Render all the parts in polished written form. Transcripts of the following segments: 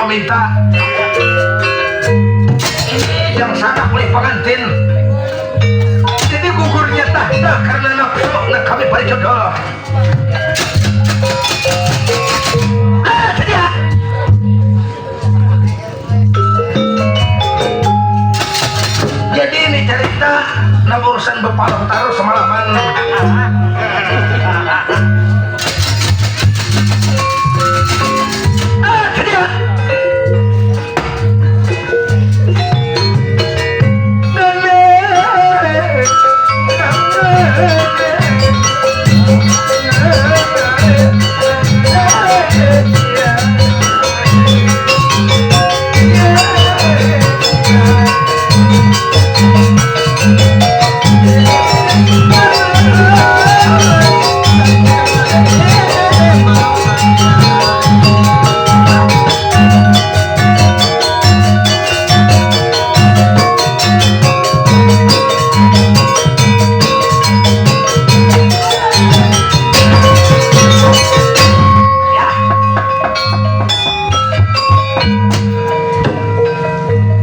Meminta yang sangat oleh pengantin, jadi gugurnya tahta karena nafsu nak kami pada jodoh. Sedia. Jadi ini cerita urusan Bapak taruh semalaman. Sedia.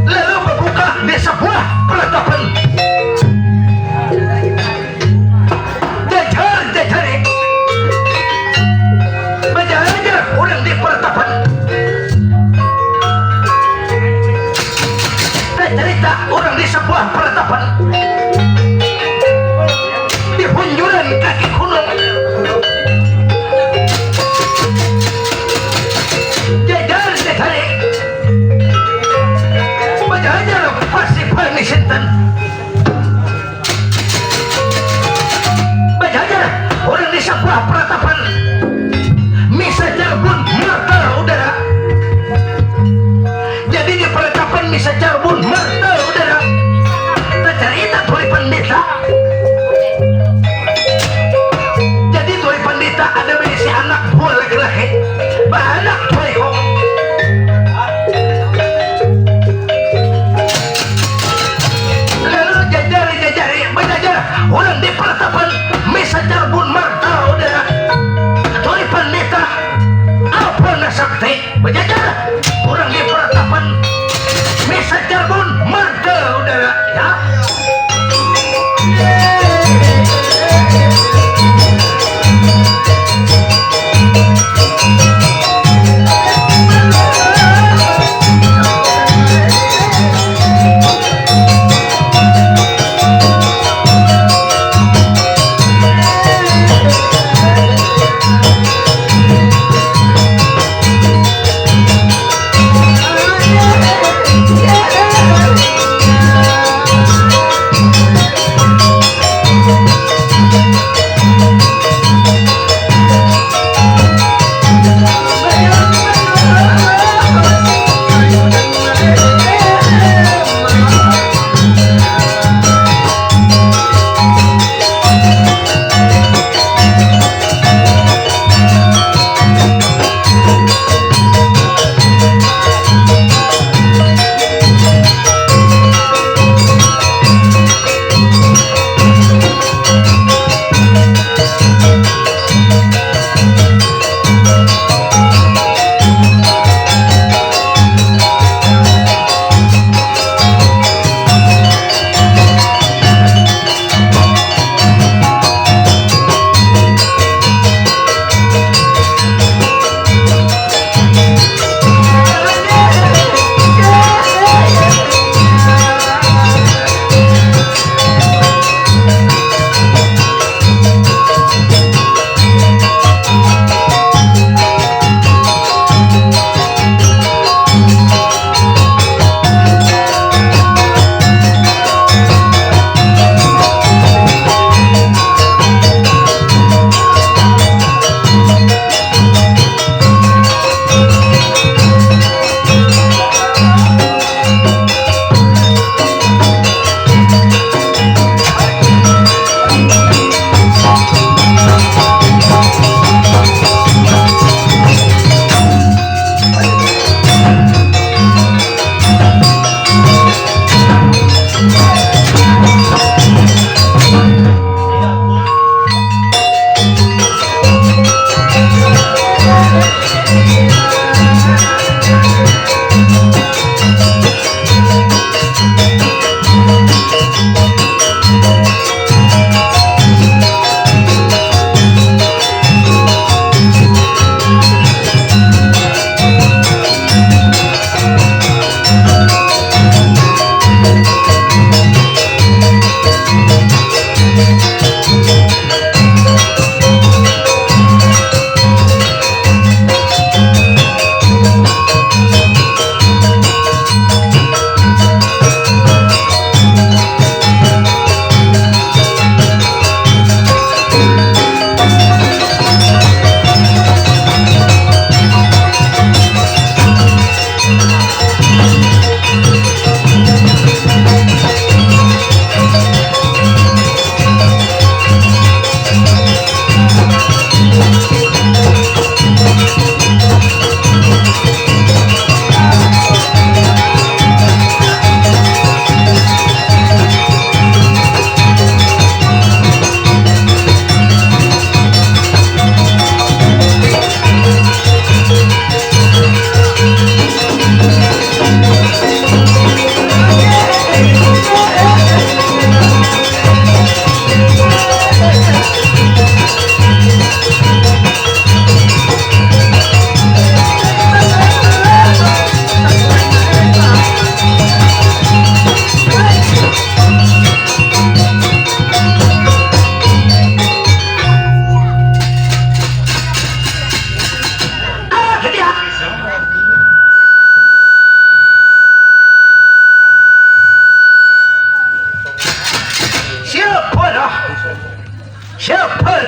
lalu membuka di sebuah penetapan. Jajar baca-aja orang di penetapan. Cerita orang di sebuah penetapan di punjuran kaki gunung. Jajar baca-aja pasti permisinten. Baca-aja orang di sebuah penetapan misa jarbun mata udara. Jadi di penetapan misa jarbun mata udara. Tercerita tuli pendeta. Jadi tuli pendeta ada berisi anak buah laki-laki. Anak tuli kong. Lalu jajari baca-aja orang di penetapan misa jarbun mata udara. Tuli pendeta apa nasakti baca-aja orang di penetapan misa jarbun mata udara ya.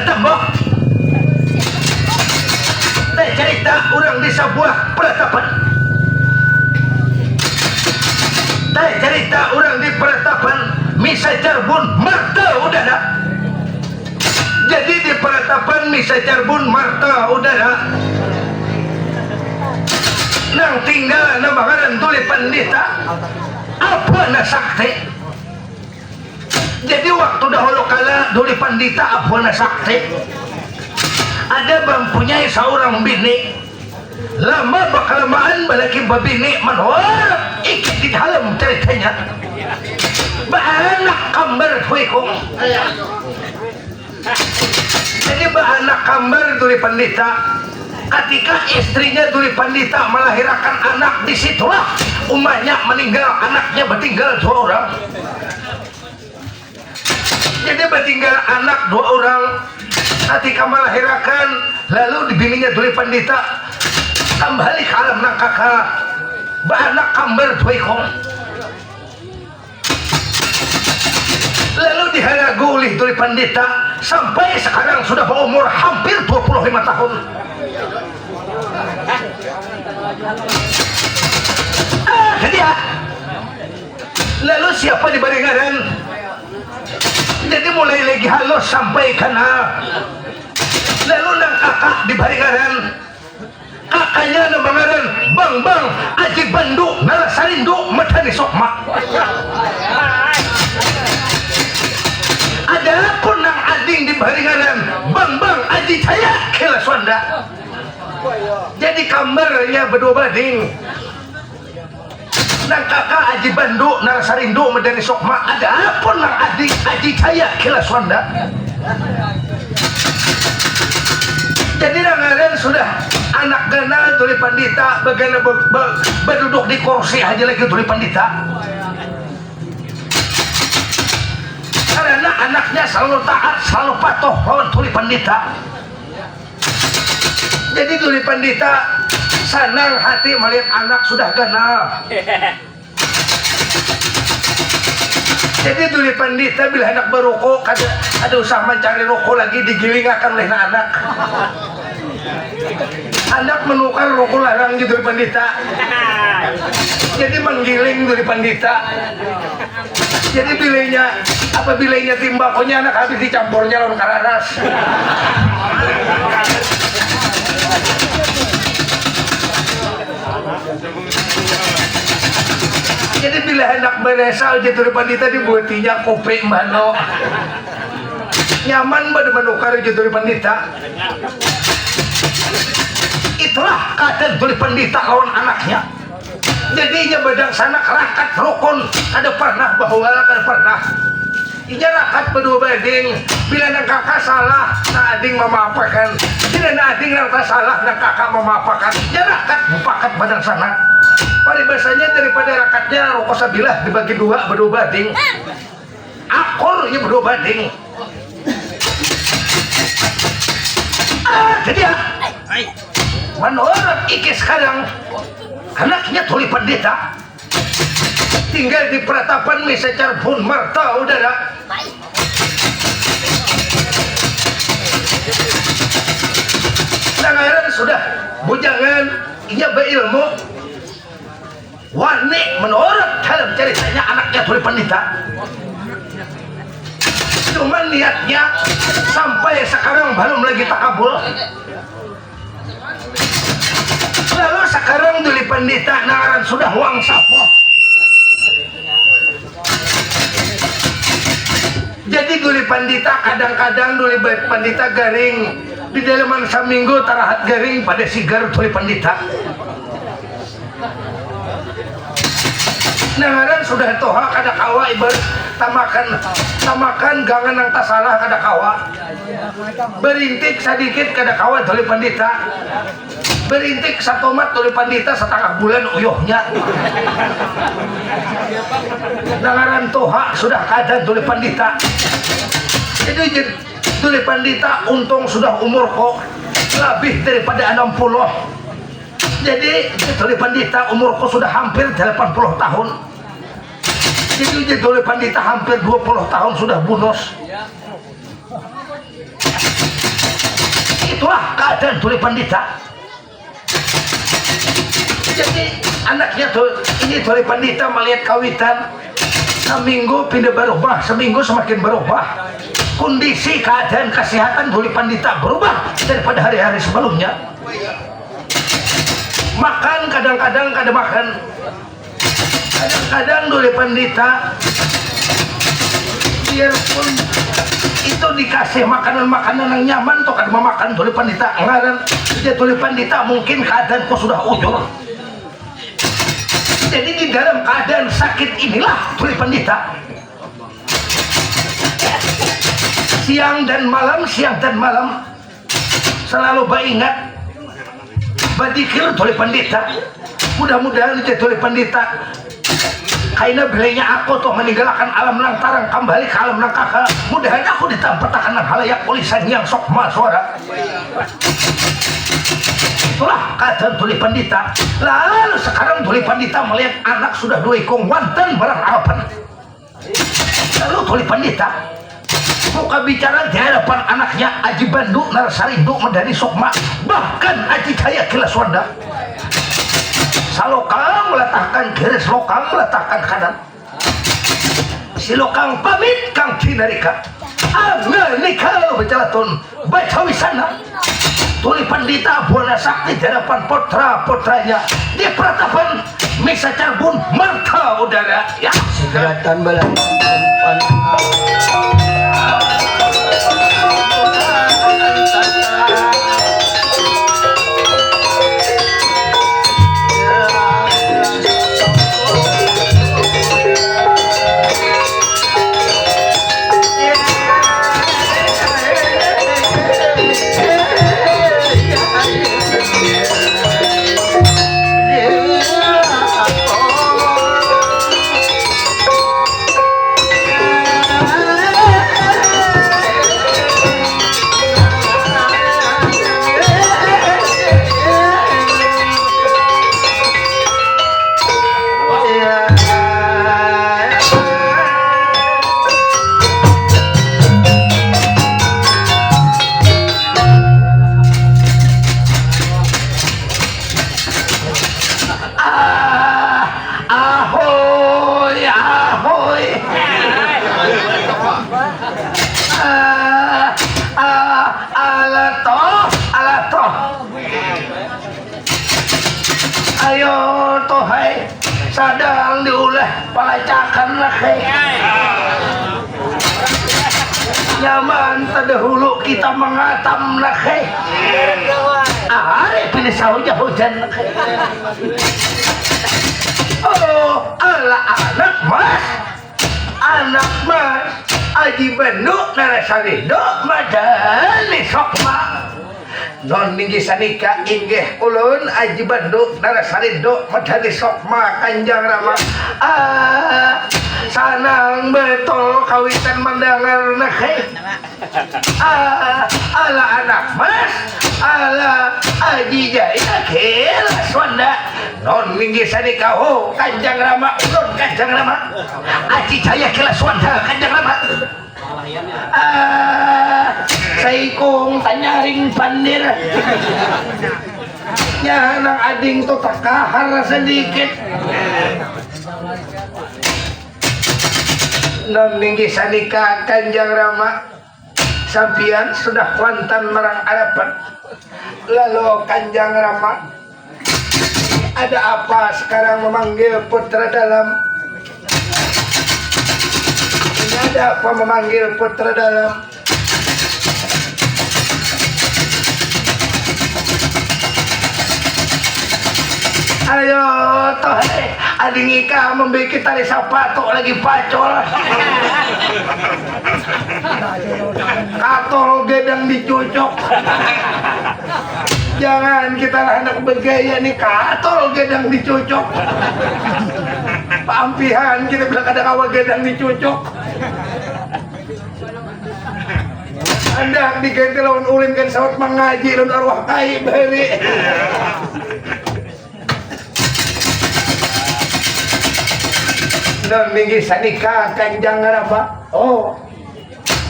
tembok teh cerita orang di sebuah peratapan teh cerita orang di peratapan misa Cirebon Marta Udara. Jadi di peratapan misa Cirebon Marta Udara nang tinggal na bangaran tuli pandita apa na sakti. Jadi waktu dahulu kala tuli pandita apa na sakti ada mempunyai seorang bini lama bakalamaan balaki babini manwar ikut di dalam ceritanya baanak kambar huikong. Jadi baanak kambar tuli pandita ketika istrinya tuli pandita melahirkan anak, disitulah umahnya meninggal, anaknya bertinggal 2 orang. Jadi bertinggal anak 2 orang ketika melahirkan, lalu dibininya tuli pandita kembali ke alam nang kakak baanak kambar tuikong. Lalu diharagu oleh tuli pandita sampai sekarang sudah berumur hampir 25 tahun. Jadi lalu siapa di barengan? Jadi mulai lagi halus sampai kana. Lalu nang kakak di barengan, kakaknya nang bangaran Bang Aji Bandu Narasarindu Matani Sokma. Ada pun nang ading di barengan Bang Aji Caya Kila Swanda. Jadi kamarnya berdua bading nang kakak Aji Bandu Narasarindu Madani Sokma. Ada pun nang adik Aji Caya Kila Swanda. Jadi nangaran sudah anak gana tuli pandita bagaimana berduduk di kursi aja lagi tuli pandita karena anaknya selalu taat selalu patuh lawan tuli pandita. Jadi tuli pandita senang hati melihat anak sudah gana. Jadi tuli pandita bila anak berukuk ada usaha mencari rokok lagi digilingakan oleh anak. Anak menukar rokok larang gitu tuli pandita. Jadi menggiling tuli pandita. Jadi bilainya timbakonya anak habis dicampurnya lawan kararas. Jadi bila hendak beresal jatuh pandita dibuatinya kopi mano nyaman pada menukar jatuh pandita. Itulah keadaan tuli pandita lawan anaknya. Jadinya badang sana rakat rukun kada pernah bahwa kada pernah. Inya rakat berdua bading bila nang kakak salah na ading memaafkan, bila na ading nang salah na kakak memaafkan. Inya rakat mupakat badang sana. Paribasanya daripada rakatnya rokok sabilah dibagi 2 berdua bading. Akurnya berdua bading. Jadi menurut iki sekarang anaknya tuli pandita tinggal di peratapan misa Cirebon Marta Udara. Nangaran sudah bujangan inya berilmu wani menurut dalam ceritanya anaknya tuli pandita. Cuman niatnya sampai sekarang belum lagi takabul. Lalu sekarang tuli pandita nangaran sudah wang sapo. Jadi tuli pandita kadang-kadang tuli pandita garing di dalaman saminggu tarahat garing pada sigar tuli pandita. Nangaran sudah toha kada kawa ibarat tamakan gangan nang tasalah kada kawa. Berintik sedikit kada kawa tuli pandita. Berintik satomat tuli pandita setengah bulan uyuhnya. Nangaran toha sudah kada tuli pandita. Jadi tuli pandita untung sudah umur kok lebih daripada 60. Jadi tuli pandita umurku sudah hampir 80 tahun. Jadi tuli pandita hampir 20 tahun sudah bunus. berubah keadaan Tuli Pandita. Jadi anaknya tuh ini Tuli Pandita melihat kawitan seminggu pindah berubah, seminggu semakin berubah. Kondisi keadaan kesehatan Tuli Pandita berubah daripada hari-hari sebelumnya. Makan kadang-kadang kada makan. Kadang-kadang Tuli Pandita biarpun itu dikasih makanan-makanan yang nyaman tuh kada mau makan Tuli Pandita ngaran. Jadi Tuli Pandita mungkin keadaanku sudah ujur. Jadi di dalam keadaan sakit inilah Tuli Pandita siang dan malam selalu beringat badikir Tuli Pandita. Mudah-mudahan itu Tuli Pandita kaina belenya aku tuh meninggalkan alam lantaran kembali ke alam langkaka. Mudahan aku ditampatakan halayak tulisan yang sok suara. Itulah keadaan Tuli Pandita. Lalu sekarang Tuli Pandita melihat anak sudah dua ikung wanten barang harapan. Lalu Tuli Pandita buka bicara di hadapan anaknya Aji Bandu Narasarindo Medani Sukma, bahkan Aji Jaya Kilaswanda. Salokang meletakkan kiri, Salokang meletakkan kanan. Si Lokang pamit Kang Cinarika Amerika berjalan baca wisana. Tuli Pandita buana sakti di hadapan putra-putranya di peratapan Misa Carbun Marta Udara ya Segeratan balang ayo tohai sadang diulah pelacakan lagi nyaman terdahulu kita mengatam lagi hari pilih saunya hujan lagi. Oh ala anak mas Aji Bandu Narasarindo Medani Sukma non ninggi sanika inggih ulun Aji Bandu Narasarindo Medani Sukma Kanjang Rama. Sanang betul kawitan mendengar nekeh. Ala anak mas ala Aji Jaya Kilaswanda non ninggi sanika Kanjang Rama ulun Kanjang Rama Aji Jaya Kilaswanda Kanjang Rama. Saikong tanyaring pandir nya nang ading to takahar sedikit non ninggi sanika Kanjang Rama sampian sudah wantan marang harapan. Lalu Kanjang Rama ada apa sekarang memanggil putra dalam? Ini ada apa memanggil putra dalam? Ayo toh ading ika membikin tali sepatu lagi pacol. Katol gedang dicucuk. Jangan kita anak bergaya nih katol gedang dicucuk. Pampihan kita bilang ada kawal gedang dicucuk. Anda diganti lawan ulin kan sawat mengaji lawan arwah kai beri. Dan minggi sanika Kanjang Rama. Oh,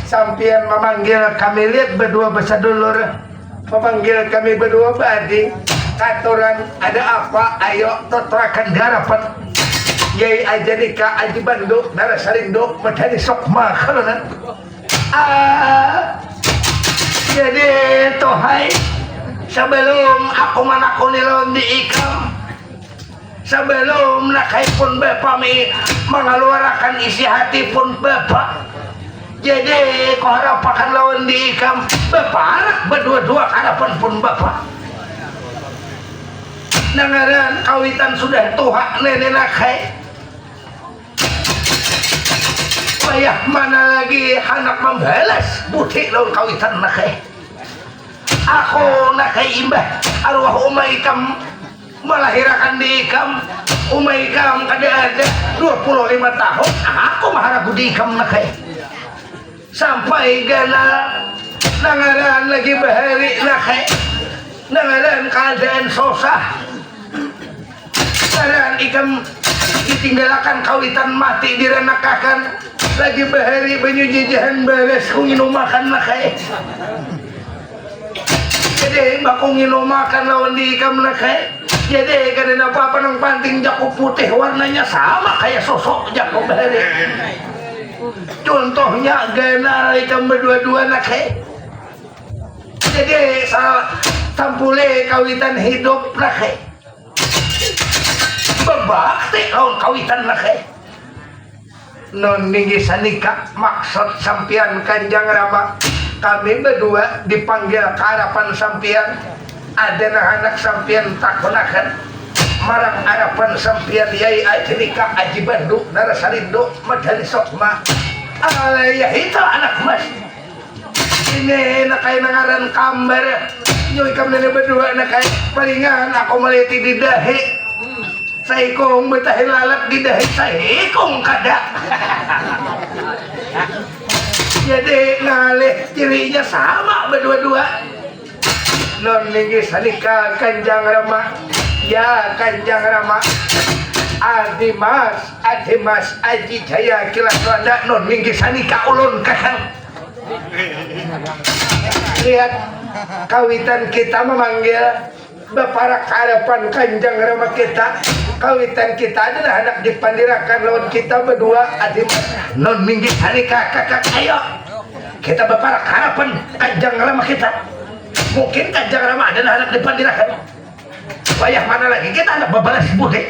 sampian memanggil kami lihat berdua bersadulur memanggil kami berdua bading katoran ada apa ayo totrakan garapan Yai aja nikah aji banduk nara sarindo medani sokma karena jadi tohai sebelum aku manakuniron di ikam sebelum nakai pun bapak mi mengeluarkan isi hati pun bapak jadi kau harapakan lawan di ikam bapak berdua-dua harapan pun bapak nangaran kawitan sudah tuha nenek nakai payah mana lagi anak membalas budi lawan kawitan nakai aku nakai imbah arwah umaikam melahirkan di ikam umaikam kada ada 25 tahun aku maharagu di ikam nakai sampai gana nangaran lagi bahari nakai nangaran keadaan susah nangaran ikam ditinggalkan kawitan mati direnakakan lagi bahari penyujijahan balas kunginum makan nakai jadi baku nginum makan lawan di ikam nakai jadi karena apa nang panting jaku putih warnanya sama kayak sosok jaku bahari contohnya gana ikam berdua-dua nakai jadi sampule kawitan hidup nakai berbakti lawan kawitan nakai non ninggi sanika maksud sampian Kanjeng Rama kami berdua dipanggil ke harapan sampian ada anak sampian takunakan marang harapan sampian Yai aji nikah aji banduk nara sarindo medani sokma alaya itu anak mas ini nakai nangaran kambar nyoy kami berdua nakai palingan aku meliti di dahi saikong betah lalat di dahi saikong kada jadi ngalih cirinya sama berdua-dua non ninggi sanika Kanjeng Rama ya Kanjeng Rama adi mas aji jaya kilaswanda non ninggi sanika ulun kakang lihat kawitan kita memanggil beparak harapan Kanjeng Rama kita kawitan kita adalah anak dipandirakan lawan kita berdua adi non minggi sanika kakak ayo kita beparak harapan Kanjeng Rama kita mungkin Kanjeng Rama adalah anak dipandirakan wayah mana lagi kita anak babalas budi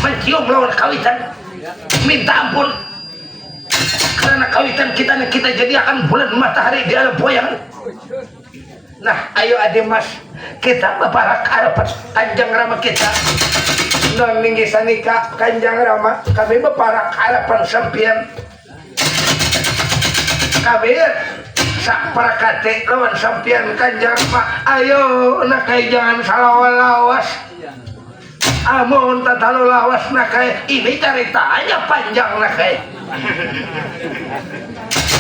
mencium lawan kawitan minta ampun karena kawitan kita jadi akan bulan matahari di alam boyangan. Nah ayo adi mas kita beparak harapan Kanjeng Rama kita non ninggi sanika Kanjeng Rama kami beparak harapan sampian kami sak parakate lawan sampian Kanjeng Rama ayo nakai jangan salah lawas amun tatalo lawas nakai ini ceritanya panjang nakai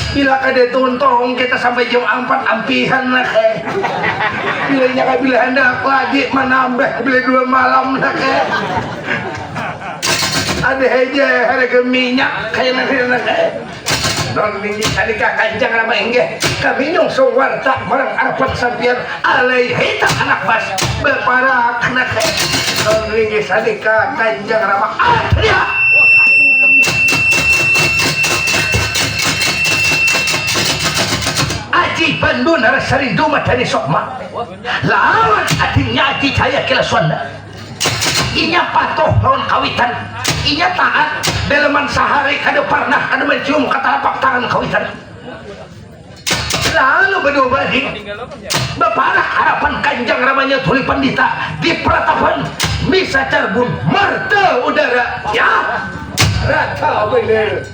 bila kada tuntung kita sampai jam 4 ampihan nakai bilanya kabila hendak lagi menambah bila 2 malam nakai ada aja harga minyak kayak nakai non minggi sanika Kanjeng Rama inggih kami nyungsung warta marang harapan sampian alaihi ta anak mas beparak nakai non minggi sanika Kanjeng Rama ya aji bandu nara sarindo medani sokma lawan adingnya aji jaya kilaswanda inya patuh lawan kawitan inya taat dalaman sehari kada pernah kada mencium katalapak tangan kawitan lalu berdua bading beparak harapan Kanjeng Ramanya tuli pandita di peratapan misa carbun marta udara ya rata bener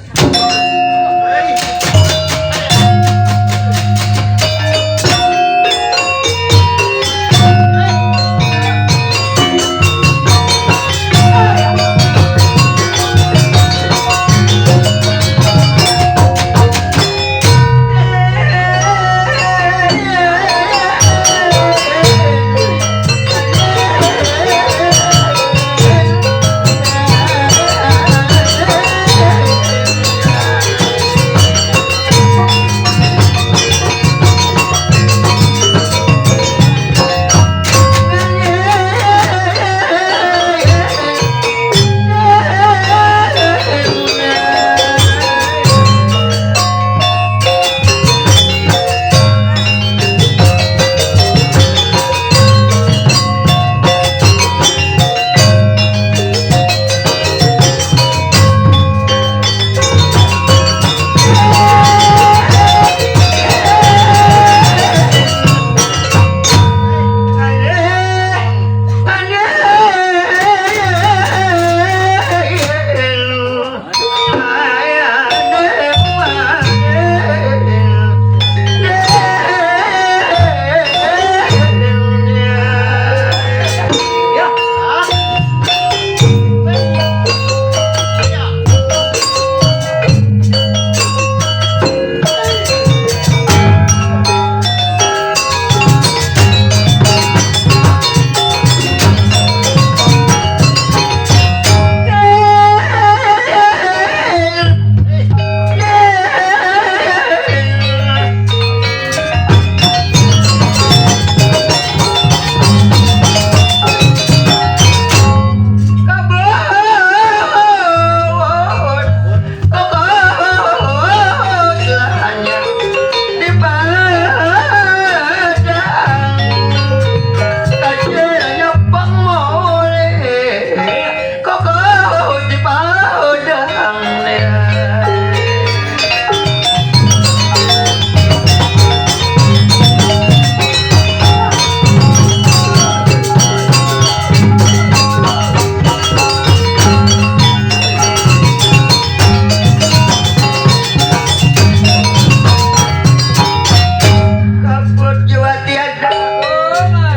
tiada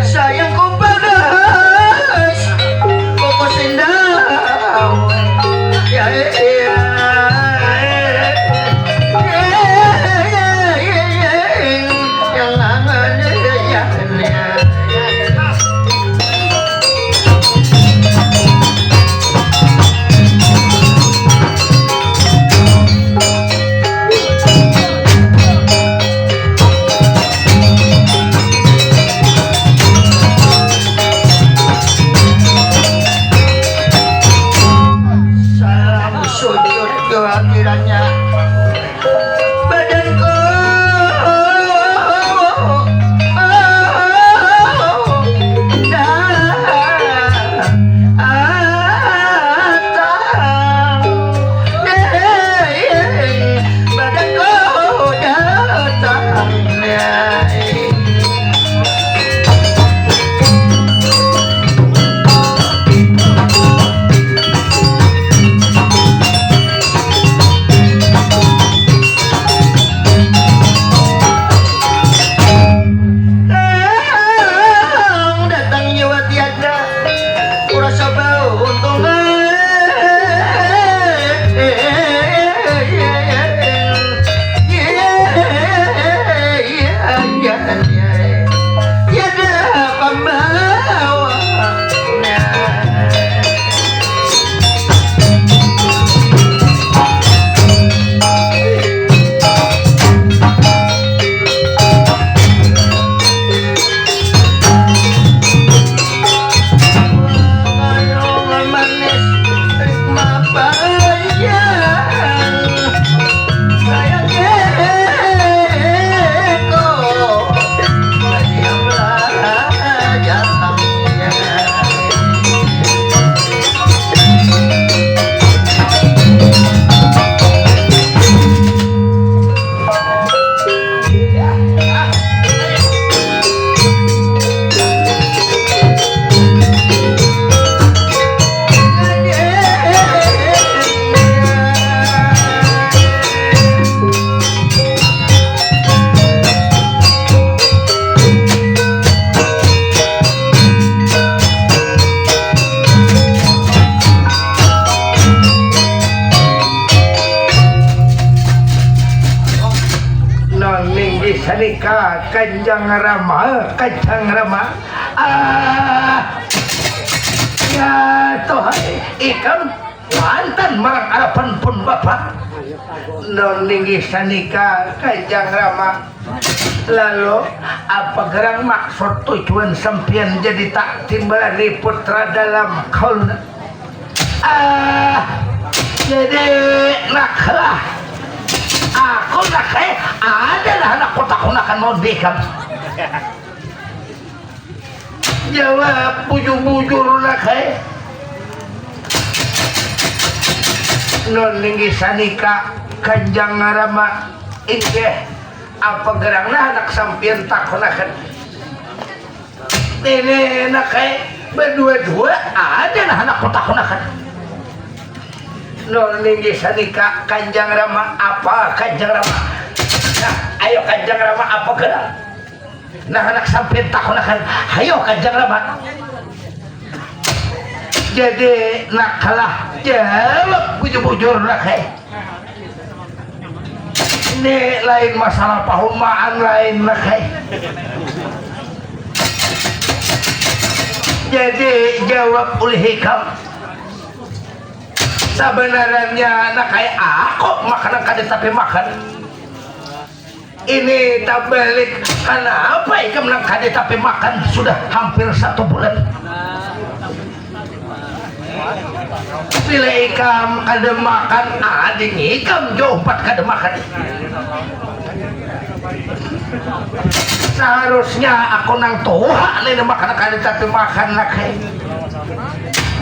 sayangku panas koko sendau ya yang angan ya kiranya badanku Sanika Kanjang Rama ya tohai ikan wantan marang harapan pun bapak non ninggi sanika Kanjang Rama lalu apa gerang maksud tujuan sampian jadi tak timbalan di putra dalam kaulna jadi naklah aku nak adalah anak kotak akan mau dekam jawab bujur-bujur nak non linggi sanika Kanjang Rama inggih apa gerangna anak sampian takonakan ini nak berdua-dua adalah anak kotak akan non ninggi sanika Kanjang Rama apa Kanjang Rama nah ayo Kanjang Rama apa gerang nah anak sampai takonakan ayo Kanjang Rama jadi nak kalah jawab bujur-bujur nak ini lain masalah pahumaan lain nak jadi jawab oleh hikam sebenarnya anak kayak aku makanan kada tapi makan ini tak balik kenapa ikam nak kada tapi makan sudah hampir 1 bulan bila ikam kada makan ading ikam jauh 4 kada makan seharusnya aku nang tuha nih makan kada tapi makan nak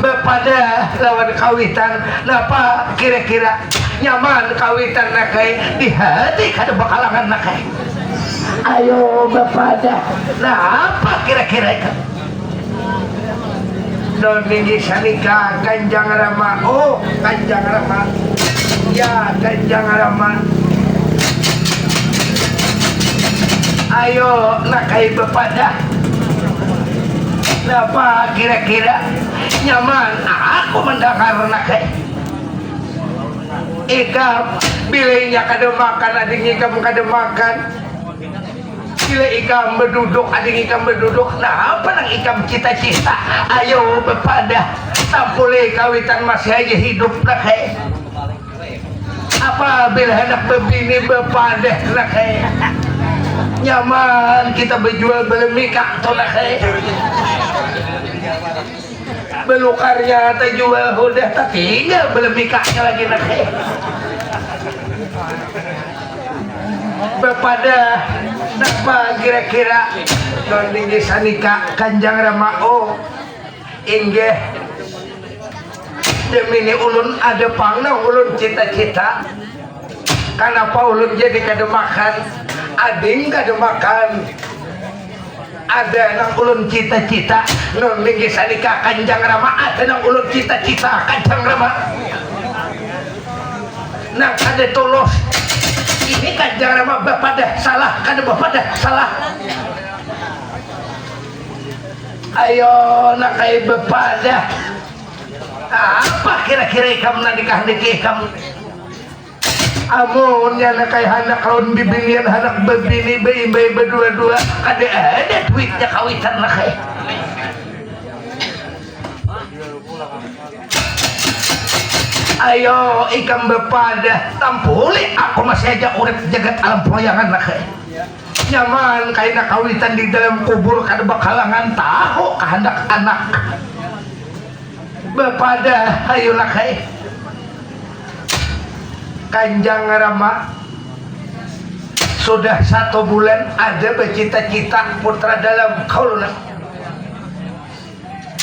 pada lawan kawitan napa kira-kira nyaman kawitan nakai di hati kada bakalangan nakai ayo bapada napa kira-kira itu non ninggi sanika Kanjang Rama oh Kanjang Rama ya Kanjang Rama Ayo nakai bepada. Napa kira-kira nyaman aku mendengar nakai. Ikam bilainya kada makan ading ikam kada makan. Bila ikam berduduk ading ikam berduduk. Nah apa nang ikam cita-cita. Ayo bepada. Tampule kawitan masih aja hidup nakai. Apa bila hendak bebini bepada nakai. Nyaman kita berjual belemika atau nakai. Belukarnya terjual udah tak tinggal belemikanya lagi nakai. Bepada napa kira-kira non tinggi sanika Kanjang Rama inggih demi ulun ada pangna ulun cita-cita. Kenapa ulun jadi kada makan ading kada makan. Ada nang ulun cita-cita non tinggi sanika Kanjang Rama ada nang ulun cita-cita Kanjang Rama nang kada tulus ini Kanjang Rama bepada salah kada bepada salah. Ayo nak kai bepada apa kira-kira ikam nanti kahandiki ikam amun nya nak kai hanak lawan bibinian hanak bebini bayi berdua-dua kada ada duitnya kawitan nak kai. Ayo ikam bepada tampuli aku masih aja urip jagat alam poyangan nak kai. Nyaman kaina kawitan di dalam kubur kada bakalangan tahu kehendak anak. Bepada ayo nak kai. Kanjang Rama sudah 1 bulan ada bercita-cita putra dalam kauluna.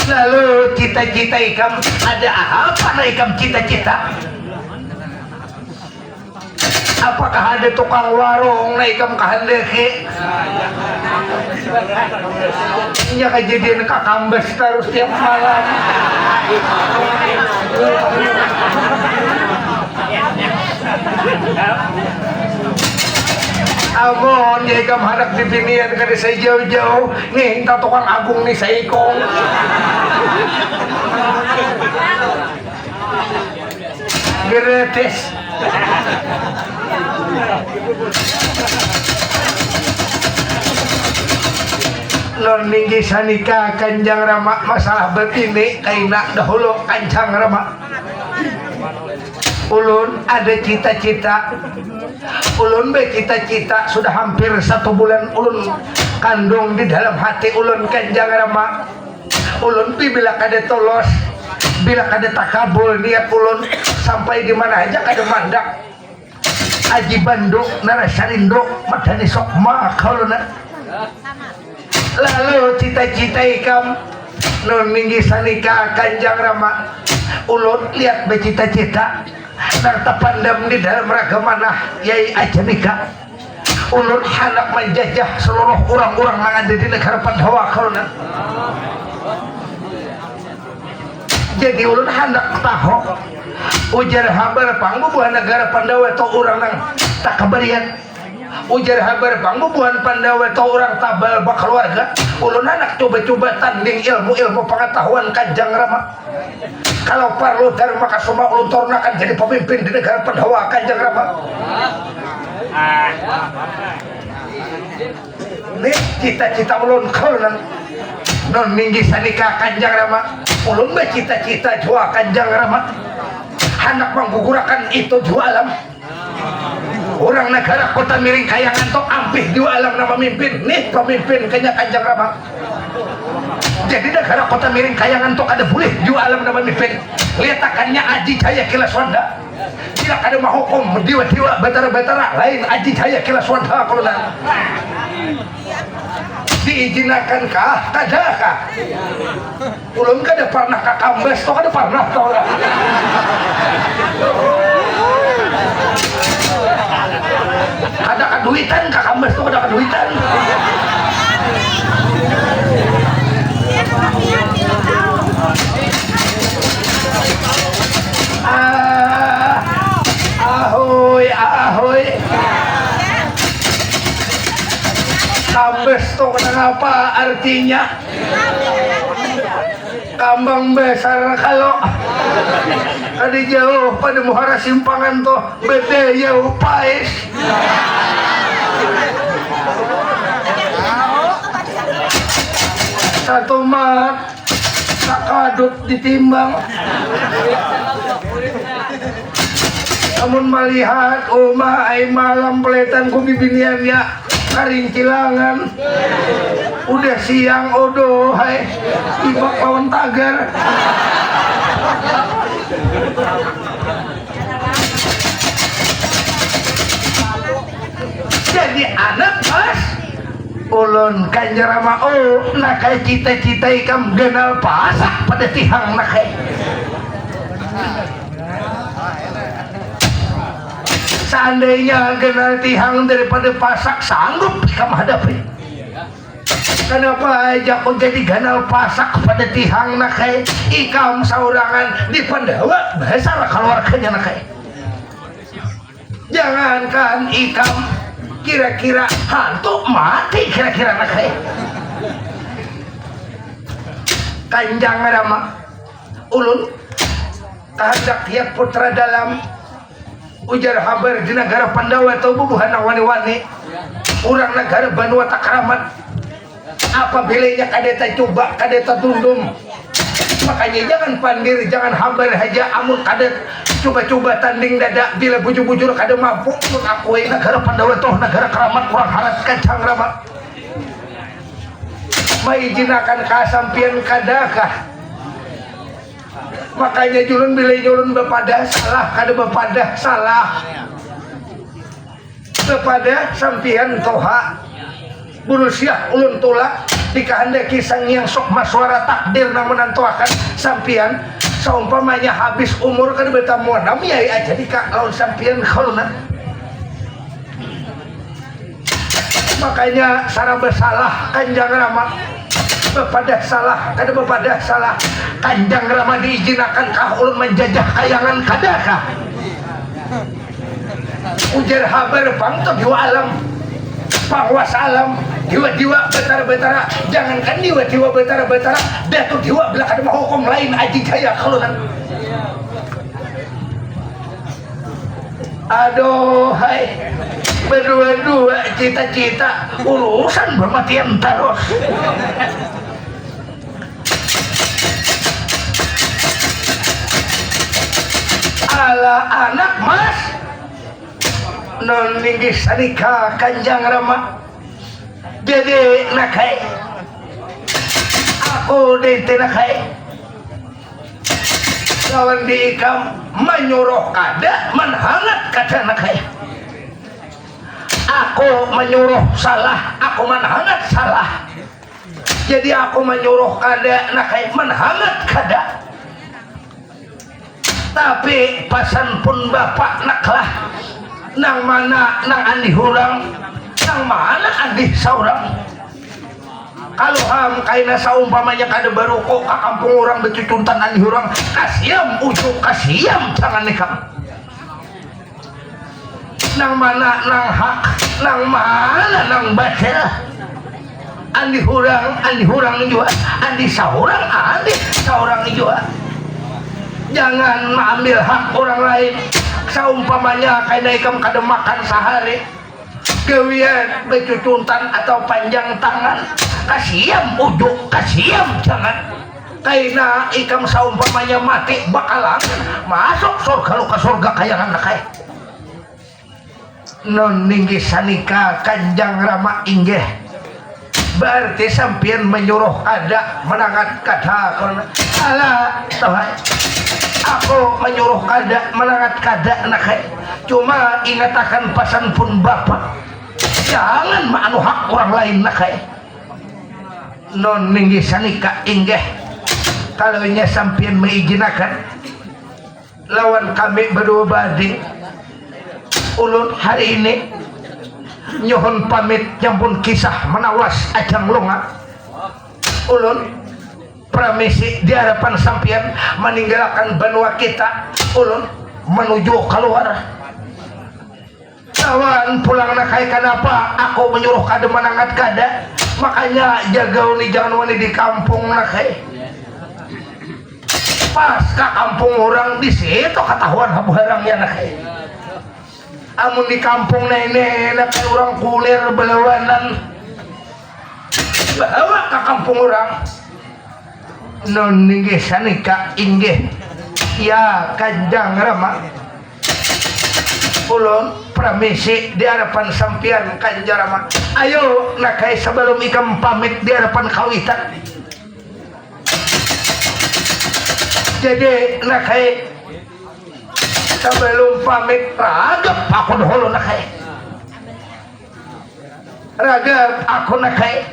Lalu cita-cita ikam ada apa na ikam cita-cita? Apakah ada tukang warung na ikam kahandeki? Nya kejadian kakambes terus tiap malam. Amon ya ikam hanak dipinian kada saya jauh-jauh nih entah tukang agung nih saya ikong gratis. Non tinggi sanika Kanjang Rama masalah begini kaina dahulu Kanjang Rama ulun ada cita-cita ulun bercita-cita sudah hampir 1 bulan ulun kandung di dalam hati ulun Kanjang Rama. Ulun bila kada tolos bila kada takabul niat ulun sampai di mana aja kada mandak aji banduk narasarindro madani sok makaluna. Lalu cita-cita ikam nun minggi sanika Kanjang Rama ulun lihat bercita-cita narta pandam di dalam raga manah Yai Ajanika ulun hendak menjajah seluruh orang-orang yang ada di negara Pandawa kaluna. Jadi ulun hendak tahu ujar habar pangbubuhan negara Pandawa atau orang yang tak kebarian ujar habar pangbubuhan Pandawa atau orang tabal keluarga. Ulun anak coba-coba tanding ilmu-ilmu pengetahuan Kanjang Rama. Kalau perlu dharma kasuma ulun tornakan jadi pemimpin di negara Pandawa Kanjang Rama. Nih cita-cita ulun kaunan non minggi sanika Kanjang Rama ulun bercita-cita jua Kanjang Rama hendak menggugurakan itu jua alam. Orang negara Kota Miring Kayangan tok ampih jua alam nama pemimpin nih pemimpin kenya Kanjang Rama. Jadi negara Kota Miring Kayangan tok ada boleh jua alam nama pemimpin liatakannya Aji Jaya Kilaswanda tidak ada mahukum diwa-diwa batara-batara lain Aji Jaya Kilaswanda kalau diizinakan kah? Kada kah? Ulun kada pernah ka kambes toh kada pernah toh. Kada kaduitan ka kambes toh kada kaduitan. Ahoy ahoy. apa artinya? Kambang besar kalau ada jauh pada muhara simpangan tuh beda jauh pais. Satu mat sakadut ditimbang. Namun melihat ai malam peletan ku bibiniannya karincilangan. Udah siang odoh hai ibak lawan tagar. Jadi anak pas ulun kanjarama nakai cita-cita ikam genal pasak pada tihang nakai. Seandainya genal tihang daripada pasak sanggup ikam hadapi. Kenapa aja kau jadi ganal pasak pada tihang nakai ikam saurangan di Pandawa besar keluarganya nakai. Jangankan ikam kira-kira hantu mati kira-kira nakai. Kanjang Rama ulun kehendak tiap putra dalam ujar habar di negara Pandawa atau bubuhan wani-wani orang negara Banua Takramat. Apabila kadeta coba kadeta tundum, makanya jangan pandir, jangan habar aja amun kadet coba-coba tanding dadak bila bujur-bujur kada mampu mengakui negara Pandawa toh negara keramat kurang harat Kanjang Rama. Maijinakan kasampian kadakah. Makanya julun bila julun bepada salah kada bepada salah. Bepada sampian toha burusiah ulun tulak dikehendaki sang yang sok maswara takdir namun menantuakan sampian seumpamanya habis umur kan bertamu namanya aja dikak lawan sampian kalunan. Makanya sarang bersalah Kanjang Rama bepada salah kada bepada salah Kanjang Rama diizinakan kah ulun menjajah kayangan kadakah ujar habar pangto jiwa alam pangwas alam jiwa-jiwa betara-betara jangankan jiwa-jiwa betara-betara datuk jiwa bila kada mau hukum lain aji jaya kalunan. Aduh hai berdua-dua cita-cita urusan bermatian terus. Ala anak mas non ninggih sanika Kanjang Rama jadi nakai aku dente nakai lawan diikam menyuruh kada menhangat kada nakai aku menyuruh salah aku menhangat salah jadi aku menyuruh kada nakai menhangat kada tapi pasan pun bapak naklah nang mana nang andi hurang nang mana andi saurang kalau ham kaina saumpamanya kada baruko ka kampung orang becucuntan andi hurang kasiam ujuk kasiam jangan nikam nang mana nang hak nang mana nang baca andi hurang juga andi saurang juga jangan mengambil hak orang lain saumpamanya kaina ikam kada makan sehari gawian becucuntan atau panjang tangan kasiam ujuk kasiam jangan kaina ikam saumpamanya mati bakalan masuk surga lu ke surga kayangan nakai non ninggih sanika Kanjang Rama inggih berarti sampian menyuruh kada menangat kada ala tawai aku menyuruh kada menangat kada nakai cuma ingatakan pasan pun bapak jangan maanu hak orang lain nakai non ninggih sanika inggih kalau nya sampian mengizinakan lawan kami berdua bading ulun hari ini nyohon pamit jampun kisah menawas ajang longa ulun pramisi di hadapan sampian meninggalkan benua kita ulun menuju keluar kawan pulang nakai kenapa aku menyuruh kada menangat kada makanya jaga nih jangan wani di kampung nak pas ke kampung orang di situ ketahuan barangnya nak amun di kampung nenek kayak orang kulir belawanan bawa ke kampung orang non ninggih sanika inggih ya Kanjeng Rama ulun pramisi di hadapan sampian Kanjeng Rama ayo nakai sebelum ikam pamit di hadapan kawitan jadi nakai sebelum pamit ragap aku dahulu nakai ragap aku nakai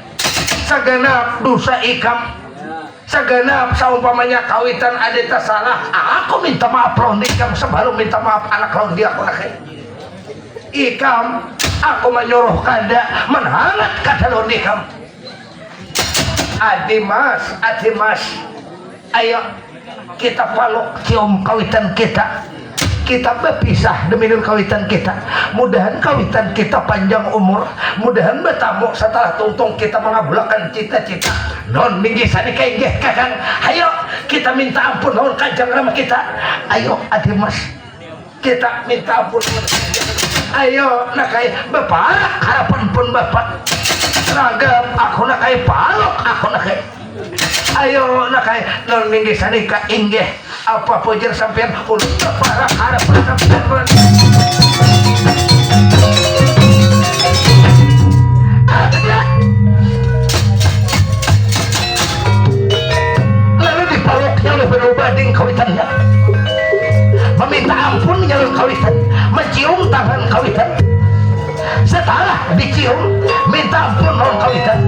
saganap dosa ikam saganap saumpamanya kawitan ada tak salah aku minta maaf lawan ikam sebelum minta maaf anak lawan dia aku nakai ikam aku menyuruh kada menhangat kata lawan ikam adi mas ayo kita paluk cium kawitan kita berpisah demi kawitan kita mudahan kawitan kita panjang umur mudahan bertamu setelah tungtung kita mengabulkan cita-cita non minggi sanika inggih kakang ayo kita minta ampun lawan Kanjeng Rama kita ayo adi mas kita minta ampun ayo nakai bapak harapan pun bapak ragam aku nakai palok aku nakai ayo nakai non minggi sanika inggih apa pujar sampean ulun para harapan sampean lalu dipaluknya oleh berubading kawitannya meminta ampun nyalur kawitan mencium tangan kawitan setelah dicium minta ampun lawan kawitan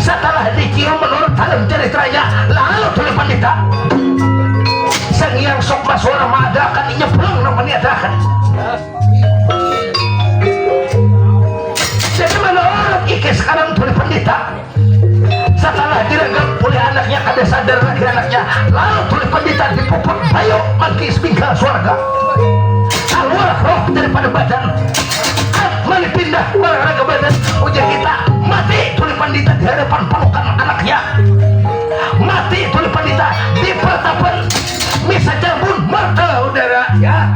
setelah dicium menurut dalam ceritanya lalu tulis pandita sang yang sok masuara madakan inya pulang namanya adakan jadi menurut Ike sekarang tulis pandita setelah diregap oleh anaknya kada sadar lagi anaknya lalu tulis pandita dipupuk bayo mangkis bingkal surga keluar roh daripada badan mari pindah ke badan ujar kita mati tulis pandita di hadapan pelukan anaknya mati tulis pandita di pertapan misa jambun marta udara ya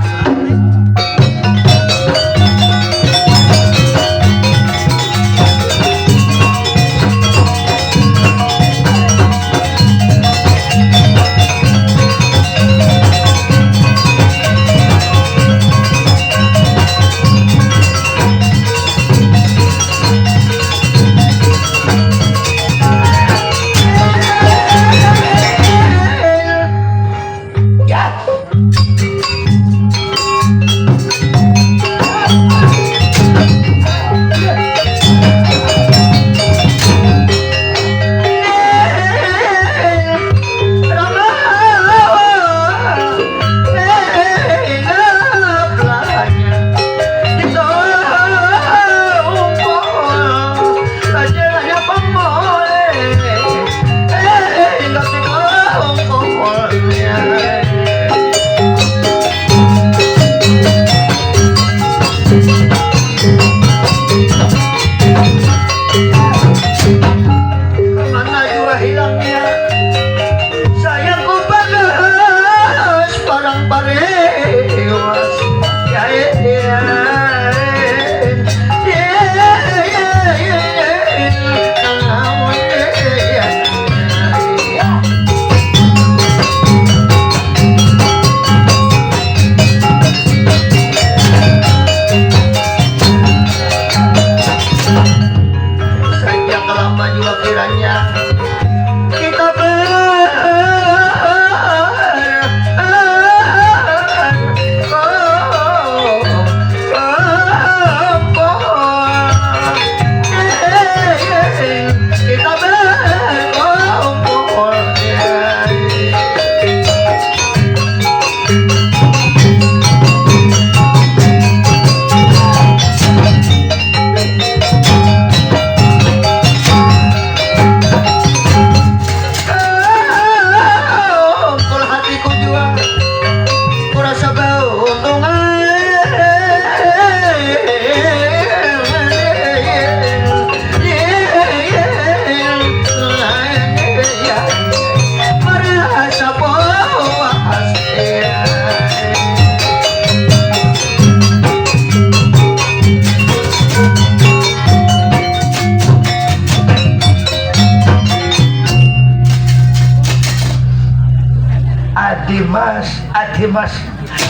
Adimas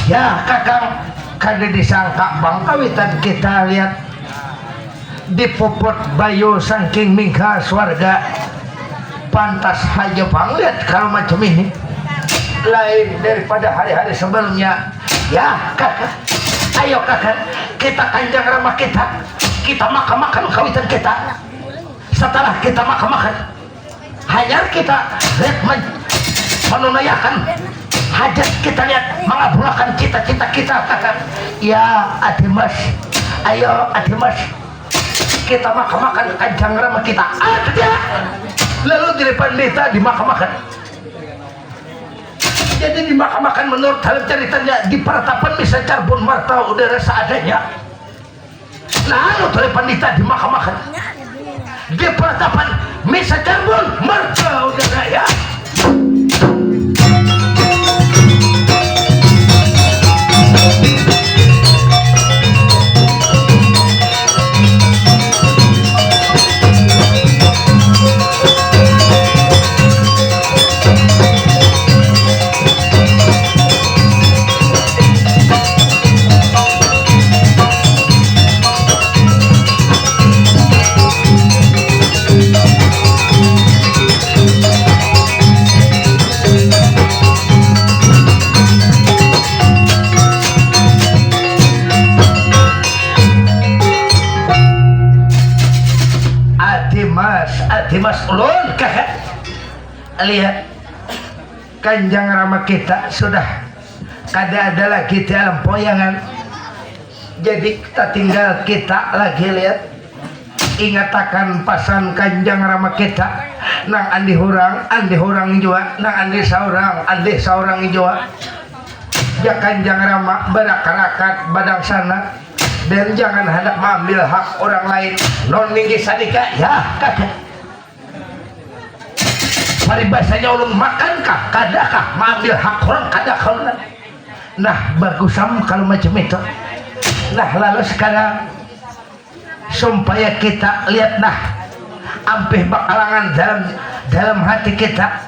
ya kakang kada disangka bang kawitan kita lihat di popot bayu saking mingga swarga pantas aja bang lihat kalau macam ini lain daripada hari-hari sebelumnya ya kakak. Ayo kakak kita kanjang ramah kita makan kawitan kita. Setelah kita makan hanya kita lihat menunaikan hajat kita, lihat mengabulkan cita-cita kita kakak. Ya Adimas, ayo Adimas kita makan kanjang ramah kita ada. Lalu jadi pandita dimakan. Jadi dimakan menurut dalam ceritanya di peratapan bisa carbon marta udara seadanya. Lalu dari pandita dimakan di peratapan bisa carbon marta udara ya. Dimas ulun kakak lihat kanjang ramah kita sudah kada ada lagi di alam poyangan. Jadi kita tinggal kita lagi lihat ingatakan pasan kanjang ramah kita nang andi hurang jua nang andi saurang jua ya kanjang ramah berakarakat badang sana dan jangan hendak mengambil hak orang lain non ninggi sadika ya kakak. Paribasanya ulun makankah kadakah mengambil hak orang kadakah. Nah bagusam kalau macam itu. Nah lalu sekarang supaya kita lihat nah ampih bakalangan dalam hati kita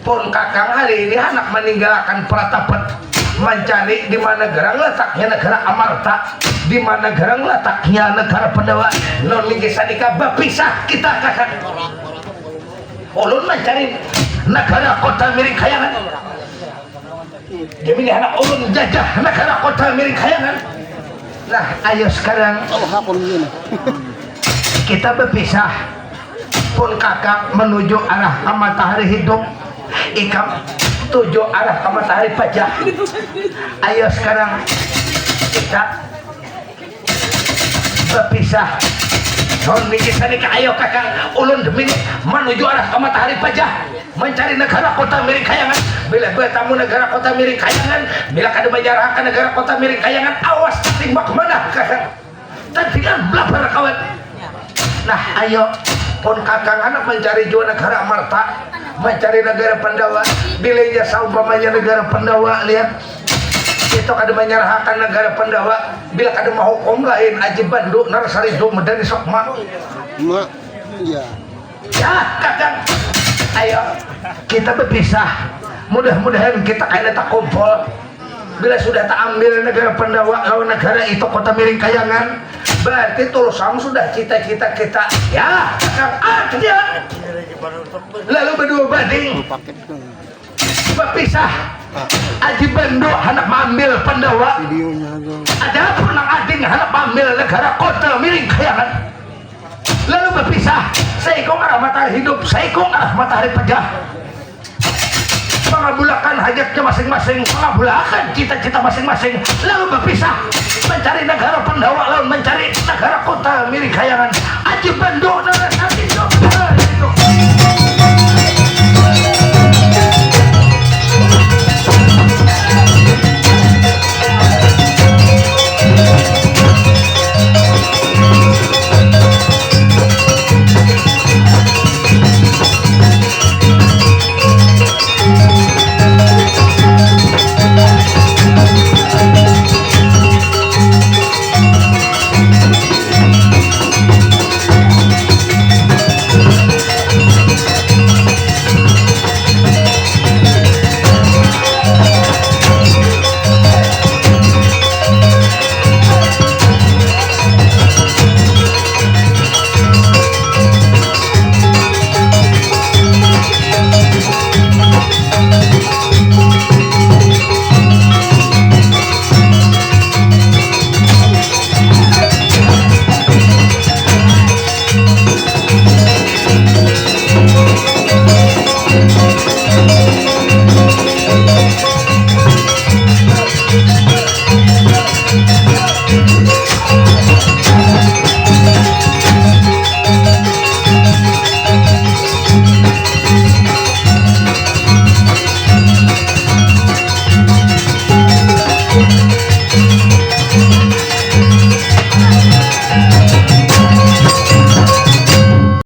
pun kakang hari ini anak meninggalkan peratapan mencari di mana gerang letaknya negara Amarta, di mana gerang letaknya negara Pandawa. Non ninggi sadika berpisah kita kakang. Ulun mencari negara kota miring kayangan. Demi anak ulun jajah negara kota miring kayangan. Nah ayo sekarang kita berpisah pun kakak menuju arah ke matahari hidup, ikam tuju arah ke matahari pajak. Ayo sekarang kita berpisah. Ayo kakak ulun demi menuju arah ke matahari pajah mencari negara kota miring kayangan. Bila bertamu negara kota miring kayangan, bila kada menjarahkan negara kota miring kayangan, awas timbak mana kakak tadikan belabar kawan. Nah ayo pun kakang anak mencari jua negara Amarta, mencari negara Pandawa. Bila ia saumpamanya negara Pandawa lihat itu kada menyerahkan negara Pandawa, bila kada mau hukum lain aji bandu narasari do medani sokma mak iya ya kakang. Ayo kita berpisah, mudah-mudahan kita kada tak kumpul. Bila sudah tak ambil negara Pandawa lawan negara itu kota miring kayangan, berarti tulusam sudah cita-cita kita ya kakang. Dia lalu berdua banding berpisah. Aji Bando hendak mengambil Pandawa, ada pun nang ading hendak mengambil negara kota miring kayangan. Lalu berpisah, seikong arah matahari hidup, seikong arah matahari pajah. Mengabulkan hajatnya masing-masing, mengabulkan cita-cita masing-masing. Lalu berpisah, mencari negara Pandawa, lalu mencari negara kota miring kayangan. Aji Bando narasati